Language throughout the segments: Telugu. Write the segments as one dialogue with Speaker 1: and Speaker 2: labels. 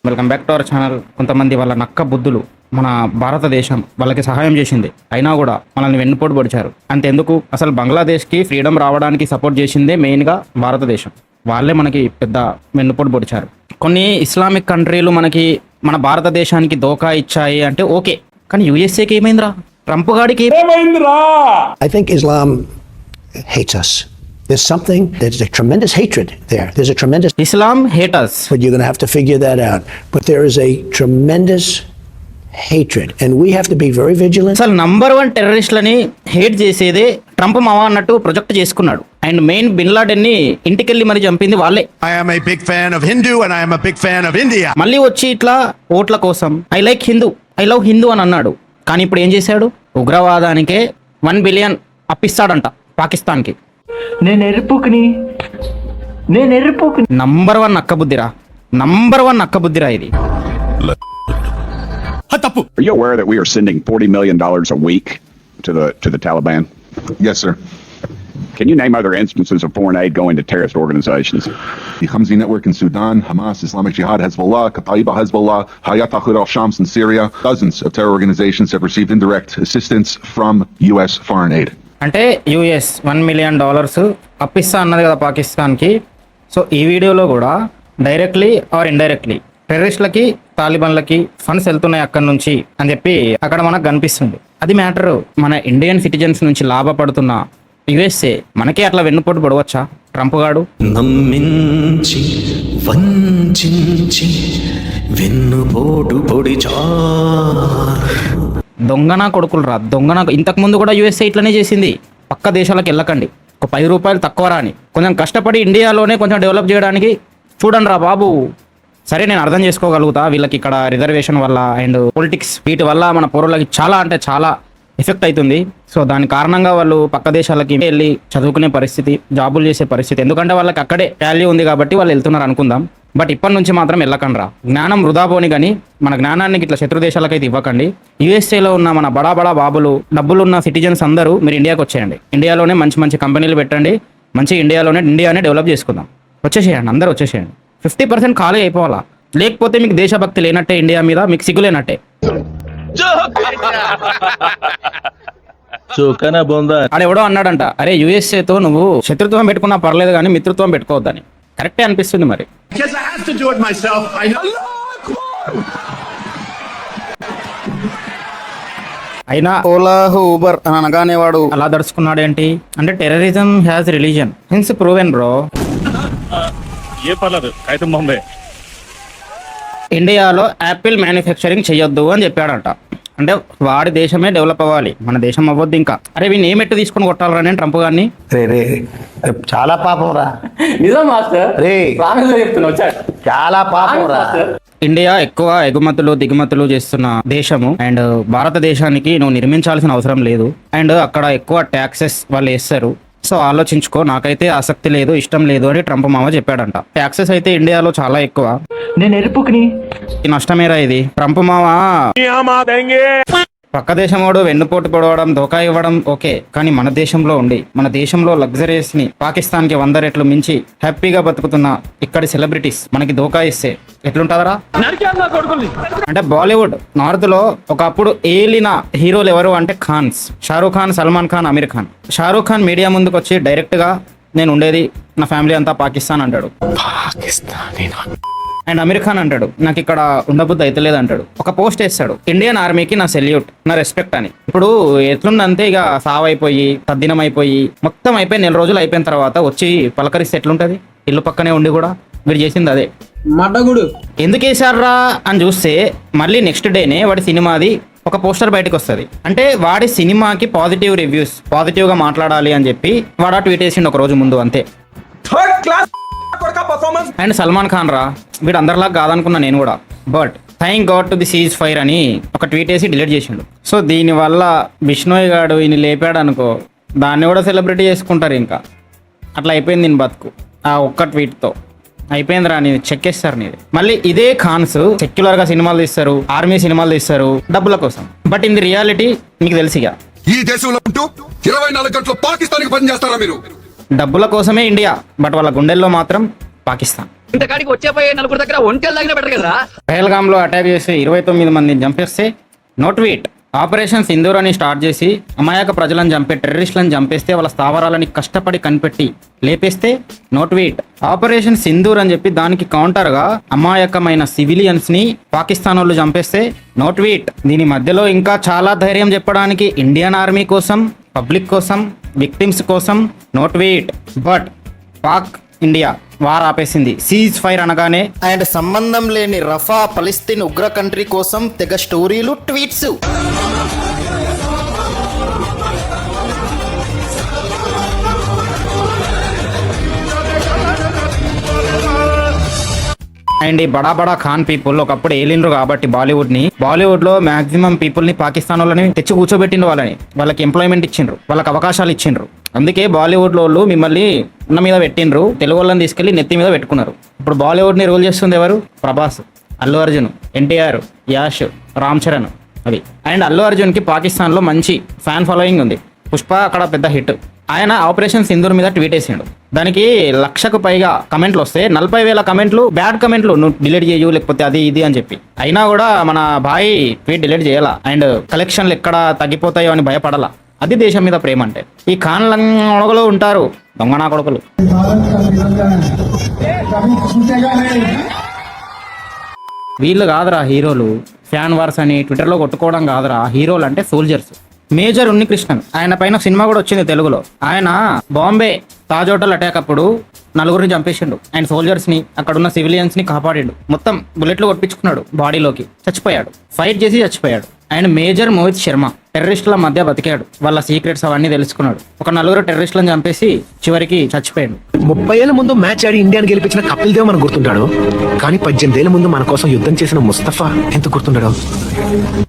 Speaker 1: Welcome back to our channel. కొంతమంది వాళ్ళ నక్క బుద్ధులు మన భారతదేశం వాళ్ళకి సహాయం చేసింది, అయినా కూడా మనల్ని వెన్నుపోటు పొడిచారు. అంతెందుకు, అసలు బంగ్లాదేశ్కి ఫ్రీడమ్ రావడానికి సపోర్ట్ చేసిందే మెయిన్గా భారతదేశం. వాళ్ళే మనకి పెద్ద వెన్నుపోటు పొడిచారు. కొన్ని ఇస్లామిక్ కంట్రీలు మనకి మన భారతదేశానికి దోకా ఇచ్చాయి అంటే ఓకే, కానీ యుఎస్ఏకి ఏమైందిరా? ట్రంప్ గాడికి ఏమైందిరా?
Speaker 2: I think Islam hates us. There's a tremendous hatred there. There's a tremendous
Speaker 1: Islam hate us.
Speaker 2: But you're going to have to figure that out. But there is a tremendous hatred and we have to be very vigilant.
Speaker 1: అసలు నంబర్ 1 టెర్రరిస్టులని హేట్ చేసేదే ట్రంప్ మావా అన్నట్టు ప్రొజెక్ట్ చేసుకున్నాడు. అండ్ మెయిన్ బిన్ లాడెన్ ని ఇంటికెళ్ళి మరి చంపింది వాళ్ళే.
Speaker 3: I am a big fan of Hindu and I am a big fan of India.
Speaker 1: మళ్ళీ వచ్చి ఇట్లా ఓట్ల కోసం I like Hindu, I love Hindu అని అన్నాడు. కానీ ఇప్పుడు ఏం చేశాడు? ఉగ్రవాదానికే 1 బిలియన్ అప్పిస్తాడంట పాకిస్తాన్కి.
Speaker 4: నేను ఎరుపుకుని
Speaker 1: నంబర్ 1 నక్కబుద్ధిరా, నంబర్ 1 నక్కబుద్ధిరా ఇది.
Speaker 5: Are you aware that we are sending $40 million a week to the Taliban?
Speaker 6: Yes, sir.
Speaker 5: Can you name other instances of foreign aid going to terrorist organizations?
Speaker 6: The Hamzi Network in Sudan, Hamas, Islamic Jihad, Hezbollah, Kataiba Hezbollah, Hayat Tahrir al-Shams in Syria. Dozens of terror organizations have received indirect assistance from U.S. foreign aid.
Speaker 1: అంటే యుఎస్ $1 మిలియన్ అప్పిస్తా అన్నది కదా పాకిస్తాన్కి. సో ఈ వీడియోలో కూడా డైరెక్ట్లీ ఆర్ ఇండైరెక్ట్లీ టెర్రరిస్టులకి తాలిబాన్లకి ఫండ్స్ వెళ్తున్నాయి అక్కడి నుంచి అని చెప్పి అక్కడ మనకు కనిపిస్తుంది. అది మ్యాటర్. మన ఇండియన్ సిటిజన్స్ నుంచి లాభపడుతున్న యుఎస్ఏ మనకే అట్లా వెన్నుపోటు పడవచ్చా ట్రంప్ గాడు?
Speaker 4: నమ్మించి వంచించి వెన్నుపోటు పొడిచా
Speaker 1: దొంగన కొడుకులు రా, దొంగన. ఇంతకుముందు కూడా యుఎస్ఏ ఇట్లనే చేసింది. పక్క దేశాలకు వెళ్ళకండి, ఒక ₹10 తక్కువ రాని, కొంచెం కష్టపడి ఇండియాలోనే కొంచెం డెవలప్ చేయడానికి చూడండి రా బాబు. సరే, నేను అర్థం చేసుకోగలుగుతా వీళ్ళకి ఇక్కడ రిజర్వేషన్ వల్ల అండ్ పొలిటిక్స్ వీటి వల్ల మన పౌరులకి చాలా అంటే చాలా ఎఫెక్ట్ అవుతుంది. సో దాని కారణంగా వాళ్ళు పక్క దేశాలకి వెళ్ళి చదువుకునే పరిస్థితి, జాబులు చేసే పరిస్థితి, ఎందుకంటే వాళ్ళకి అక్కడే వాల్యూ ఉంది కాబట్టి వాళ్ళు వెళ్తున్నారు అనుకుందాం. బట్ ఇప్పటి నుంచి మాత్రం వెళ్ళకండి రా. జ్ఞానం వృధా పోని, కానీ మన జ్ఞానాన్ని ఇట్లా శత్రు దేశాలకైతే ఇవ్వకండి. యుఎస్ఏలో ఉన్న మన బడా బాబులు, డబ్బులున్న సిటిజన్స్ అందరూ మీరు ఇండియాకి వచ్చేయండి. ఇండియాలోనే మంచి మంచి కంపెనీలు పెట్టండి, మంచి ఇండియానే డెవలప్ చేసుకుందాం. వచ్చేసేయండి, అందరూ వచ్చేసేయండి. 50% ఖాళీ అయిపోవాలా, లేకపోతే మీకు దేశభక్తి లేనట్టే, ఇండియా మీద మీకు సిగ్గులేనట్టే. ఆడెవడో అన్నాడంట, అరే యుఎస్ఏతో నువ్వు శత్రుత్వం పెట్టుకున్నా పర్లేదు కానీ మిత్రత్వం పెట్టుకోవద్దని. కరెక్టే అనిపిస్తుంది మరి.
Speaker 3: Because I have to do it myself. I know.
Speaker 1: అయినా ఓలా ఊబర్ అని అనగానే వాడు అలా దడుచుకున్నాడు ఏంటి అంటే terrorism has religion hence proven bro. ఇండియాలో యాపిల్ మ్యానుఫ్యాక్చరింగ్ చేయొద్దు అని చెప్పాడంట. అంటే వాడి దేశమే డెవలప్ అవ్వాలి, మన దేశం అవ్వద్దు ఇంకా. అరే వీని ఏమెట్టు తీసుకొని కొట్టాలరా నేను ట్రంప్ గారిని?
Speaker 2: రే చాలా పాపం రా.
Speaker 4: నిజం మాస్టర్,
Speaker 2: రే చాలా పాపం రా.
Speaker 1: ఇండియా ఎక్కువ ఎగుమతులు దిగుమతులు చేస్తున్న దేశము అండ్ భారతదేశానికి నువ్వు నిర్మించాల్సిన అవసరం లేదు. అండ్ అక్కడ ఎక్కువ ట్యాక్సెస్ వాళ్ళు వేస్తారు. సో ఆలోచించుకో, నాకైతే ఆసక్తి లేదు, ఇష్టం లేదు అని ట్రంప్ మామ చెప్పాడంట. ట్యాక్సెస్ అయితే ఇండియాలో చాలా ఎక్కువ.
Speaker 4: నేను ఎరుపుకుని
Speaker 1: నష్టమేరా ఇది. ట్రంప్ మామ పక్క దేశం వాడు వెన్నుపోటు పొడవడం, దోకా ఇవ్వడం ఓకే, కానీ మన దేశంలో ఉండి మన దేశంలో లగ్జరీస్ ని పాకిస్తాన్కి 100 రెట్లు మించి హ్యాపీగా బతుకుతున్న ఇక్కడి సెలబ్రిటీస్ మనకి దోకా ఇస్తే ఎట్లుంటదరా? అంటే బాలీవుడ్ నార్త్ లో ఒకప్పుడు ఏలిన హీరోలు ఎవరు అంటే ఖాన్స్, షారూక్ ఖాన్, సల్మాన్ ఖాన్, అమీర్ ఖాన్. షారూక్ ఖాన్ మీడియా ముందుకు వచ్చి డైరెక్ట్ గా నేను ఉండేది నా ఫ్యామిలీ అంతా పాకిస్తాన్ అంటాడు. అండ్ అమీర్ ఖాన్ అంటాడు నాకు ఇక్కడ ఉండబుద్ధి అయితే లేదు అంటాడు. ఒక పోస్ట్ వేస్తాడు, ఇండియన్ ఆర్మీకి నా సెల్యూట్, నా రెస్పెక్ట్ అని. ఇప్పుడు ఎట్లుందంటే ఇక సావైపోయి తద్దినం అయిపోయి మొత్తం అయిపోయి 4 రోజులు అయిపోయిన తర్వాత వచ్చి పలకరిస్తే ఎట్లుంటది? ఇల్లు పక్కనే ఉండి కూడా వీడు చేసింది అదే. ఎందుకు వేసారా అని చూస్తే మళ్ళీ నెక్స్ట్ డేనే వాడి సినిమాది ఒక పోస్టర్ బయటకు వస్తుంది. అంటే వాడి సినిమాకి పాజిటివ్ రివ్యూస్, పాజిటివ్ గా మాట్లాడాలి అని చెప్పి వాడు ట్వీట్ వేసిండు ఒక రోజు ముందు, అంతే. అండ్ సల్మాన్ ఖాన్ రా, వీడు అందరిలాగా కాదనుకున్నా నేను కూడా. But thank God to the cease fire అని ఒక ట్వీట్ వేసి డిలీట్ చేసిండు. సో దీనివల్ల బిష్ణోయ్ గాడు ఈయన లేపాడు అనుకో, దాన్ని కూడా సెలబ్రిటీ చేసుకుంటారు. ఇంకా అట్లా అయిపోయింది నేను బతుకు ఆ ఒక్క ట్వీట్తో. అయిపోయిందిరా, నేను చెక్కేస్తారు నీది. మళ్ళీ ఇదే ఖాన్స్ సెక్యులర్ గా సినిమాలు తీస్తారు, ఆర్మీ సినిమాలు తీస్తారు డబ్బుల కోసం. బట్ ఇన్ ది రియాలిటీ మీకు తెలిసిగా
Speaker 6: ఈ దేశంలో ఉంటూ 24 గంటలు పాకిస్తాన్కి పని చేస్తారా మీరు?
Speaker 1: డబ్బుల కోసమే ఇండియా, బట్ వాళ్ళ గుండెల్లో మాత్రం పాకిస్తాన్.
Speaker 7: ఇంతకాడికి వచ్చేపోయే నలుగురు దగ్గర ఒంటెలు తగిన బెటర్ కదరా.
Speaker 1: పహల్గామ్లో అటాక్ చేసి 29 మందిని చంపేస్తే నోట్వీట్. ఆపరేషన్ సింధూర్ అని స్టార్ట్ చేసి అమాయక ప్రజలను చంపే టెర్రరిస్టులను చంపేస్తే వాళ్ళ స్థావరాలని కష్టపడి కనిపెట్టి లేపేస్తే నోట్వీట్. ఆపరేషన్ సింధూర్ అని చెప్పి దానికి కౌంటర్గా అమాయకమైన సివిలియన్స్ ని పాకిస్తాన్ వాళ్ళు చంపేస్తే నోట్వీట్. దీని మధ్యలో ఇంకా చాలా ధైర్యం చెప్పడానికి ఇండియన్ ఆర్మీ కోసం, పబ్లిక్ కోసం, విక్టిమ్స్ కోసం no tweet. But Pak India war ఆపేసింది. సీజ్ ఫైర్ అనగానే అండ్ సంబంధం లేని రఫా పలిస్తీన్ ఉగ్ర కంట్రీ కోసం తెగ స్టోరీలు, ట్వీట్స్. అండ్ ఈ బడా బడా ఖాన్ పీపుల్ ఒకప్పుడు ఏలిండ్రు కాబట్టి బాలీవుడ్ లో మాక్సిమం పీపుల్ ని పాకిస్తాన్ వాళ్ళని తెచ్చి కూర్చోబెట్టిండ్రు. వాళ్ళకి ఎంప్లాయ్మెంట్ ఇచ్చిండ్రు, వాళ్ళకి అవకాశాలు ఇచ్చిండ్రు. అందుకే బాలీవుడ్ లో మిమ్మల్ని ఉన్న మీద పెట్టిండ్రు, తెలుగు వాళ్ళని తీసుకెళ్లి నెత్తి మీద పెట్టుకున్నారు. ఇప్పుడు బాలీవుడ్ ని రూల్ చేస్తుంది ఎవరు? ప్రభాస్, అల్లు అర్జున్, ఎన్టీఆర్, యాష్, రామ్ చరణ్. అది. అండ్ అల్లు అర్జున్ కి పాకిస్తాన్ లో మంచి ఫ్యాన్ ఫాలోయింగ్ ఉంది. పుష్ప అక్కడ పెద్ద హిట్. ఆయన ఆపరేషన్ సింధూర్ మీద ట్వీట్ వేసిండు. దానికి 1,00,000కు పైగా కమెంట్లు వస్తే 40,000 కమెంట్లు బ్యాడ్ కమెంట్లు, నువ్వు డిలీట్ చేయు లేకపోతే అది ఇది అని చెప్పి. అయినా కూడా మన భాయ్ ట్వీట్ డిలీట్ చేయాలా. అండ్ కలెక్షన్లు ఎక్కడ తగ్గిపోతాయో అని భయపడాలా. అది దేశం మీద ప్రేమ అంటే. ఈ ఖాన్లు ఉంటారు దొంగనా కొడుకులు. వీళ్ళు కాదురా హీరోలు. ఫ్యాన్ వార్స్ అని ట్విట్టర్లో కొట్టుకోవడం కాదురా హీరోలు అంటే సోల్జర్స్. మేజర్ ఉన్నికృష్ణన్, ఆయన పైన సినిమా కూడా వచ్చింది తెలుగులో. ఆయన బాంబే తాజ్ హోటల్ అటాక్ అప్పుడు 4 చంపేసిండు. అండ్ సోల్జర్స్ ని, అక్కడ ఉన్న సివిలియన్స్ ని కాపాడిండు. మొత్తం బుల్లెట్లు కొట్టించుకున్నాడు బాడీలోకి, చచ్చిపోయాడు. ఫైట్ చేసి చచ్చిపోయాడు. అండ్ మేజర్ మోహిత్ శర్మ టెర్రరిస్టుల మధ్య బతికాడు. వాళ్ళ సీక్రెట్స్ అవన్నీ తెలుసుకున్నాడు. ఒక 4 టెర్రరిస్టులను చంపేసి చివరికి చచ్చిపోయాడు.
Speaker 8: 30 ఏళ్ల ముందు మ్యాచ్ ఆడి ఇండియాని గెలిపించిన కపిల్ దేవ్ మనకు గుర్తుంటాడు. కానీ 18 ఏళ్ల ముందు మన కోసం యుద్ధం చేసిన ముస్తఫా ఎంత గుర్తుండడు.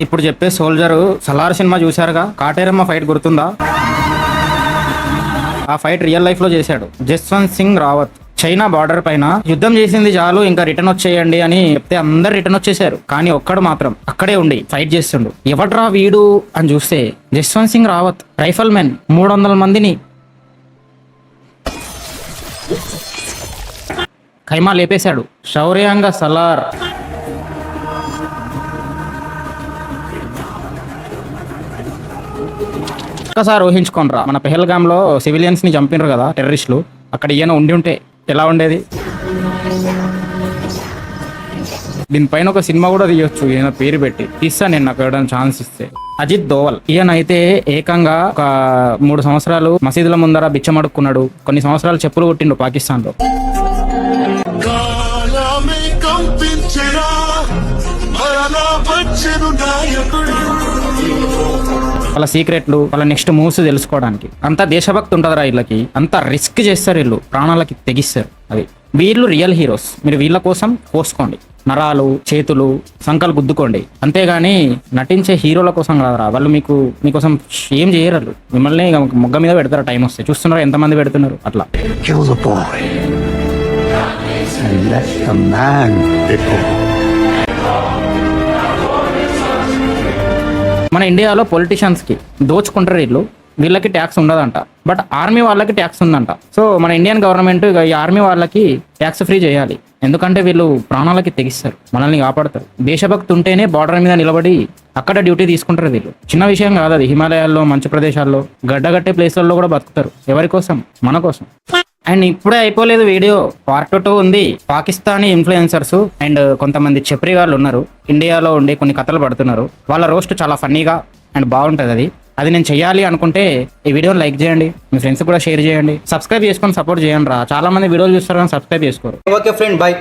Speaker 1: ఇప్పుడు చెప్పే సోల్జరు సలార్ సినిమా చూశారుగా, కాటేరమ్మ ఫైట్ గుర్తుందా? ఆ ఫైట్ రియల్ లైఫ్ లో చేశాడు జస్వంత్ సింగ్ రావత్. చైనా బార్డర్ పైన యుద్ధం చేసింది చాలు, ఇంకా రిటర్న్ వచ్చేయండి అని చెప్తే అందరు రిటర్న్ వచ్చేసారు. కానీ ఒక్కడు మాత్రం అక్కడే ఉండి ఫైట్ చేస్తుండు. ఎవడ్రా వీడు అని చూస్తే జస్వంత్ సింగ్ రావత్, రైఫల్ మెన్. 300 మందిని ఖైమా లేపేశాడు. శౌర్యంగా సలార్. ఒక్కసారి ఊహించుకోనరా, మన పెహల్గామ్లో సివిలియన్స్ ని చంపినరు కదా టెర్రరిస్టులు, అక్కడ ఈయన ఉండి ఉంటే ఎలా ఉండేది? దీనిపైన ఒక సినిమా కూడా తీయొచ్చు ఈయన పేరు పెట్టి. తీస్తా నేను, నాకు ఎవరైనా ఛాన్స్ ఇస్తే. అజిత్ దోవల్, ఈయన అయితే ఏకంగా ఒక 3 సంవత్సరాలు మసీదుల ముందర బిచ్చమడుక్కున్నాడు. కొన్ని సంవత్సరాలు చెప్పులు కొట్టిండు పాకిస్తాన్ లో. వాళ్ళ సీక్రెట్లు, వాళ్ళ నెక్స్ట్ మూవ్స్ తెలుసుకోవడానికి అంత దేశభక్తి ఉంటుందిరా వీళ్ళకి. అంత రిస్క్ చేస్తారు వీళ్ళు, ప్రాణాలకి తెగిస్తారు. అది వీళ్ళు రియల్ హీరోస్. మీరు వీళ్ళ కోసం కోసుకోండి, నరాలు, చేతులు, సంకలు గుద్దుకోండి. అంతేగాని నటించే హీరోల కోసం కాదురా. వాళ్ళు మీకోసం ఏం చేయరు. మిమ్మల్ని మొగ్గ మీద పెడతారు టైం వస్తే. చూస్తున్నారు ఎంతమంది పెడుతున్నారు అట్లా.
Speaker 2: Kill the boy and let the man be born.
Speaker 1: మన ఇండియాలో పొలిటీషియన్స్ కి దోచుకుంటారు వీళ్ళకి ట్యాక్స్ ఉండదంట. బట్ ఆర్మీ వాళ్ళకి ట్యాక్స్ ఉందంట. సో మన ఇండియన్ గవర్నమెంట్ ఈ ఆర్మీ వాళ్ళకి ట్యాక్స్ ఫ్రీ చేయాలి. ఎందుకంటే వీళ్ళు ప్రాణాలకి తెగిస్తారు, మనల్ని కాపాడతారు. దేశభక్తి ఉంటేనే బార్డర్ మీద నిలబడి అక్కడ డ్యూటీ తీసుకుంటారు వీళ్ళు. చిన్న విషయం కాదు అది. హిమాలయాల్లో, మంచు ప్రదేశాల్లో, గడ్డగట్టే ప్లేసుల్లో కూడా బతుకుతారు. ఎవరి కోసం? మన కోసం. అండ్ ఇప్పుడే అయిపోలేదు వీడియో, పార్ట్ 2 ఉంది. పాకిస్తానీ ఇన్ఫ్లుయెన్సర్స్ అండ్ కొంతమంది చెప్రి వాళ్ళు ఉన్నారు, ఇండియాలో ఉండి కొన్ని కథలు పడుతున్నారు. వాళ్ళ రోస్ట్ చాలా ఫన్నీగా అండ్ బాగుంటుంది. అది నేను చెయ్యాలి అనుకుంటే ఈ వీడియోని లైక్ చేయండి, మీ ఫ్రెండ్స్ కూడా షేర్ చేయండి, సబ్స్క్రైబ్ చేసుకొని సపోర్ట్ చేయండి రా. చాలా మంది వీడియోలు చూస్తారు కానీ సబ్స్క్రైబ్ చేసుకోరు.
Speaker 9: Okay friend, bye.